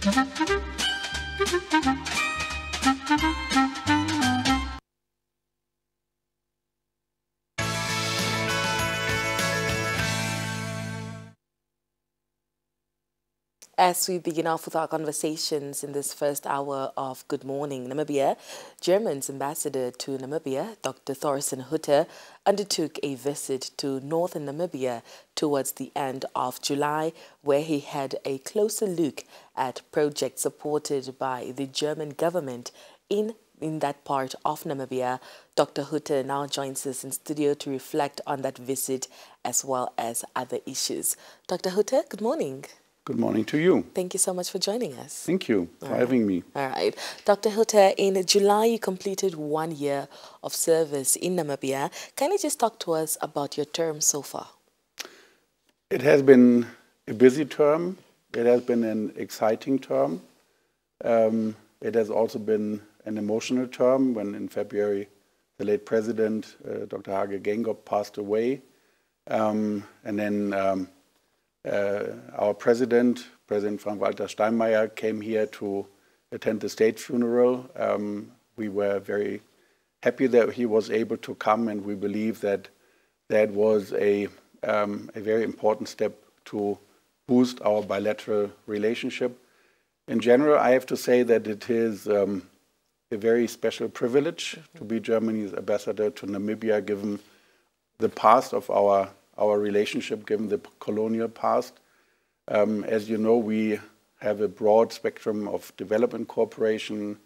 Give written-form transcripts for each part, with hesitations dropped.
As we begin off with our conversations in this first hour of Good Morning Namibia, Germany's ambassador to Namibia, Dr. Thorsten Hutter, undertook a visit to northern Namibia towards the end of July, where he had a closer look at projects supported by the German government in that part of Namibia. Dr. Hutter now joins us in studio to reflect on that visit as well as other issues. Dr. Hutter, good morning. Good morning to you. Thank you so much for joining us. Thank you for having me. All right. Dr. Hutter, in July, you completed 1 year of service in Namibia. Can you just talk to us about your term so far? It has been a busy term. It has been an exciting term. It has also been an emotional term when in February the late president, Dr. Hage Geingob, passed away. And then our president, President Frank-Walter Steinmeier, came here to attend the state funeral. We were very happy that he was able to come, and we believe that that was a very important step to boost our bilateral relationship. In general, I have to say that it is a very special privilege to be Germany's ambassador to Namibia, given the past of our relationship, given the colonial past. As you know, we have a broad spectrum of development cooperation,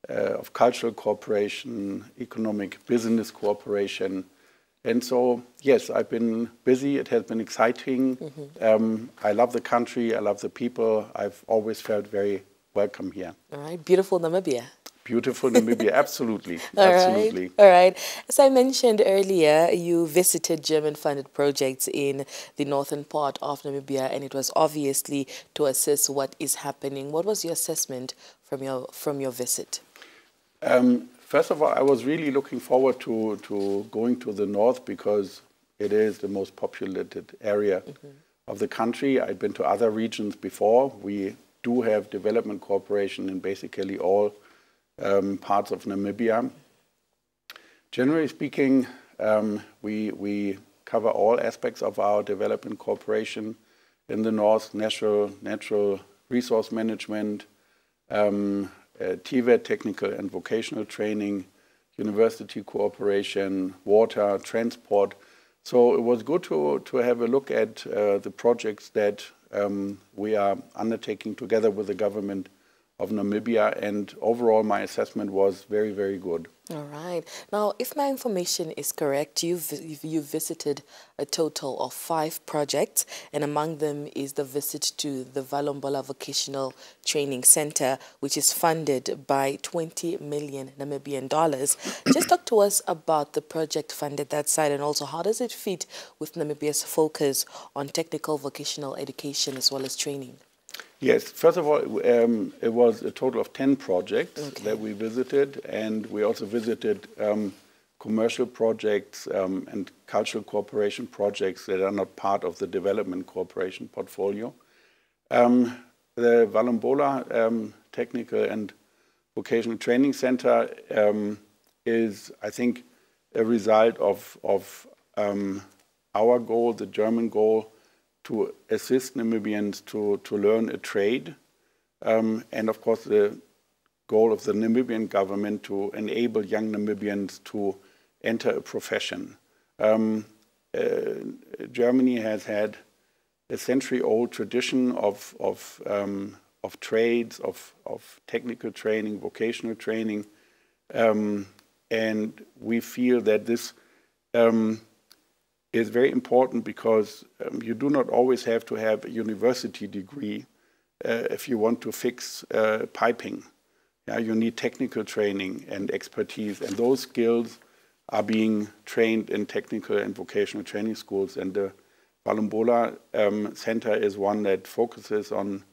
of cultural cooperation, economic business cooperation. And so, yes, I've been busy. It has been exciting. I love the country. I love the people. I've always felt very welcome here. All right. Beautiful Namibia. Beautiful Namibia, absolutely. Absolutely. All right. As I mentioned earlier, you visited German-funded projects in the northern part of Namibia, and it was obviously to assess what is happening. What was your assessment from your visit? First of all, I was really looking forward to going to the north because it is the most populated area of the country. I'd been to other regions before. We do have development cooperation in basically all parts of Namibia. Generally speaking, we cover all aspects of our development cooperation in the north: natural resource management, TVET, technical and vocational training, university cooperation, water, transport. So it was good to have a look at the projects that we are undertaking together with the government of Namibia, and overall my assessment was very, very good. All right. Now, if my information is correct, you visited a total of 5 projects, and among them is the visit to the Valoma Vocational Training Center, which is funded by 20 million Namibian dollars. Just talk to us about the project funded that side, and also how does it fit with Namibia's focus on technical vocational education as well as training? Yes, first of all, it was a total of 10 projects that we visited, and we also visited commercial projects and cultural cooperation projects that are not part of the development cooperation portfolio. The Valoma Technical and Vocational Training Center is, I think, a result of our goal, the German goal, to assist Namibians to learn a trade, and of course the goal of the Namibian government to enable young Namibians to enter a profession. Germany has had a century-old tradition of trades, of technical training, vocational training, and we feel that this is very important because you do not always have to have a university degree if you want to fix piping. Yeah, you need technical training and expertise, and those skills are being trained in technical and vocational training schools. And the Valoma Center is one that focuses on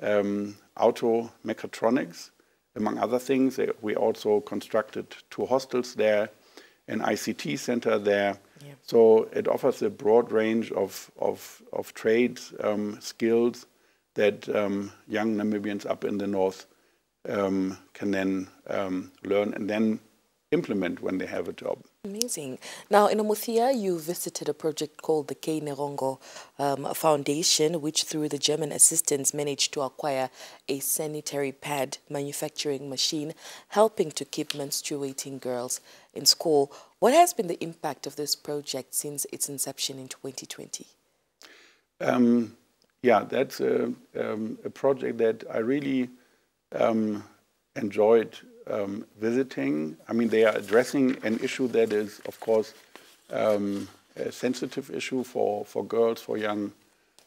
auto mechatronics, among other things. We also constructed 2 hostels there, an ICT center there. Yeah. So it offers a broad range of trades, skills that young Namibians up in the north can then learn and then implement when they have a job. Amazing. Now, in Umuthia, you visited a project called the Kongo Foundation, which through the German assistance managed to acquire a sanitary pad manufacturing machine, helping to keep menstruating girls in school. What has been the impact of this project since its inception in 2020? Yeah, that's a project that I really enjoyed visiting. I mean, they are addressing an issue that is, of course, a sensitive issue for girls, for young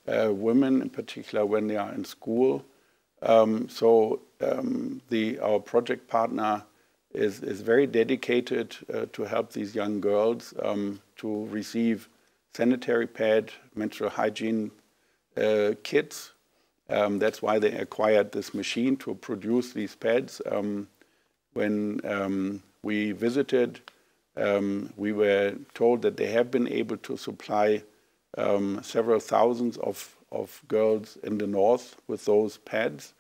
women, in particular when they are in school. Our project partner is very dedicated to help these young girls to receive sanitary pad, menstrual hygiene kits. That's why they acquired this machine to produce these pads. When we visited, we were told that they have been able to supply several thousands of girls in the north with those pads,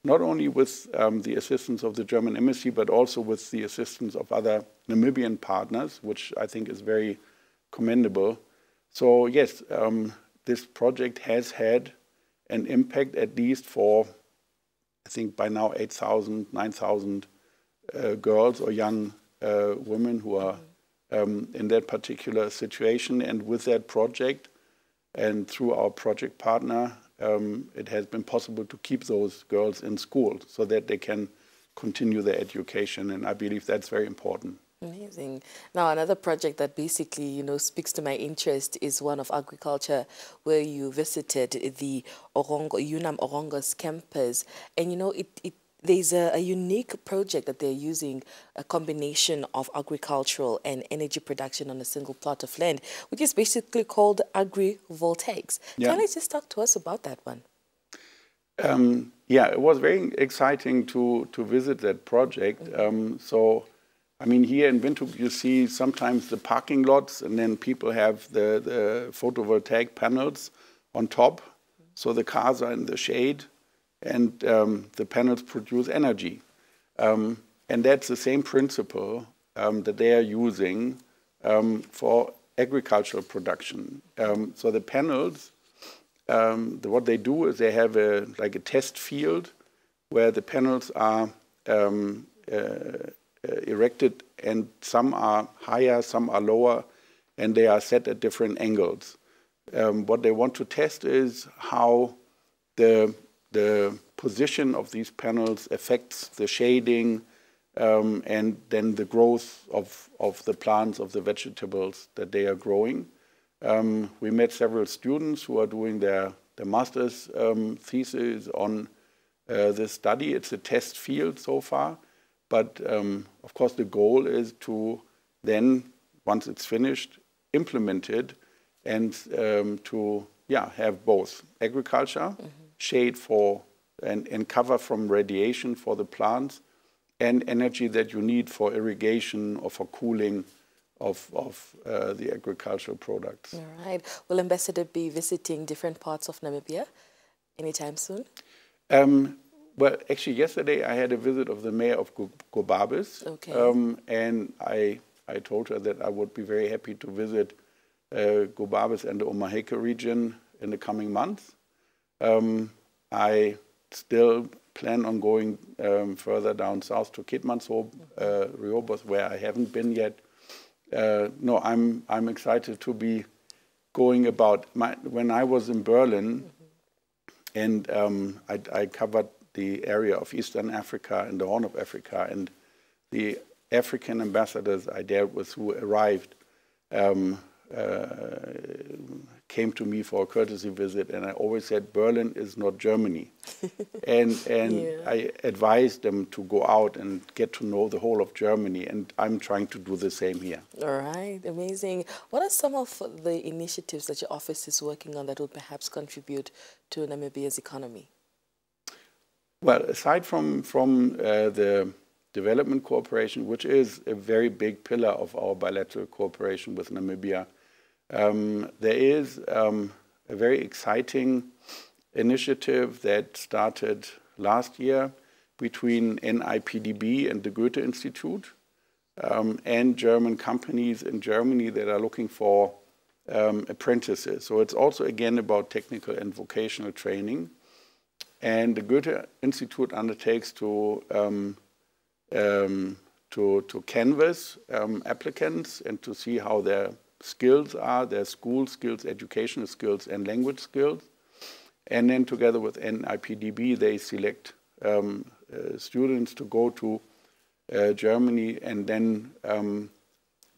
not only with the assistance of the German embassy, but also with the assistance of other Namibian partners, which I think is very commendable. So yes, this project has had an impact, at least for, I think by now 8,000, 9,000 girls or young women who are in that particular situation. And with that project and through our project partner, it has been possible to keep those girls in school so that they can continue their education. And I believe that's very important. Amazing. Now, another project that basically, speaks to my interest is one of agriculture, where you visited the UNAM Orongo's campus. And, there's a unique project that they're using, a combination of agricultural and energy production on a single plot of land, which is basically called agrivoltaics. Yeah. Can you just talk to us about that one? Yeah, it was very exciting to visit that project. I mean, here in Windhoek, you see sometimes the parking lots, and then people have the photovoltaic panels on top. So the cars are in the shade, and the panels produce energy. And that's the same principle that they are using for agricultural production. So the panels, what they do is they have like a test field where the panels are erected, and some are higher, some are lower, and they are set at different angles. What they want to test is how the position of these panels affects the shading and then the growth of the plants, of the vegetables that they are growing. We met several students who are doing their master's thesis on this study. It's a test field so far. But, of course, the goal is to then, once it's finished, implement it and to have both agriculture, shade for and cover from radiation for the plants, and energy that you need for irrigation or for cooling of the agricultural products. All right. Will Ambassador be visiting different parts of Namibia anytime soon? Well, actually, yesterday I had a visit of the mayor of Gobabis, and I told her that I would be very happy to visit Gobabis and the Omaheke region in the coming months. I still plan on going further down south to Keetmanshoop, Rehoboth, where I haven't been yet. No, I'm excited to be going about. When I was in Berlin, and I covered the area of Eastern Africa and the Horn of Africa, and the African ambassadors I dealt with who arrived came to me for a courtesy visit, and I always said Berlin is not Germany. and I advised them to go out and get to know the whole of Germany, and I'm trying to do the same here. All right, amazing. What are some of the initiatives that your office is working on that would perhaps contribute to Namibia's economy? Well, aside from the development cooperation, which is a very big pillar of our bilateral cooperation with Namibia, there is a very exciting initiative that started last year between NIPDB and the Goethe Institute and German companies in Germany that are looking for apprentices. So it's also, again, about technical and vocational training. And the Goethe Institute undertakes to canvass applicants and to see how their skills are, their school skills, educational skills, and language skills. And then together with NIPDB, they select students to go to Germany and then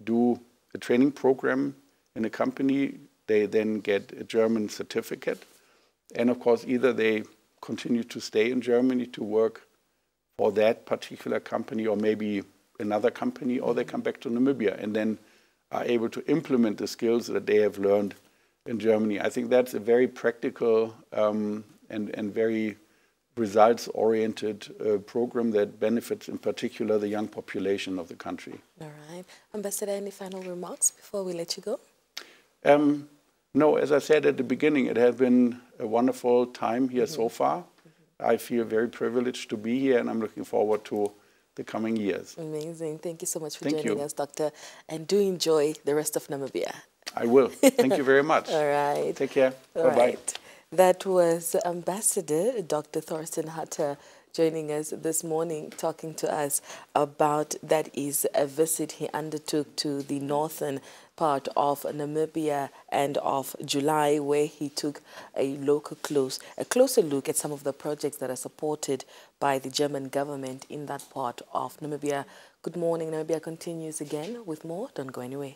do a training program in a company. They then get a German certificate. And of course, either they continue to stay in Germany to work for that particular company or maybe another company, or they come back to Namibia and then are able to implement the skills that they have learned in Germany. I think that's a very practical and very results-oriented program that benefits in particular the young population of the country. All right. Ambassador, any final remarks before we let you go? No, as I said at the beginning, it has been a wonderful time here so far. I feel very privileged to be here, and I'm looking forward to the coming years. Amazing. Thank you so much for joining us, Doctor. And do enjoy the rest of Namibia. I will. Thank you very much. All right. Take care. Bye-bye. Right. That was Ambassador Dr. Thorsten Hutter joining us this morning, talking to us about that is a visit he undertook to the northern part of Namibia end of July, where he took a closer look at some of the projects that are supported by the German government in that part of Namibia. Good morning. Namibia continues again with more. Don't go anywhere.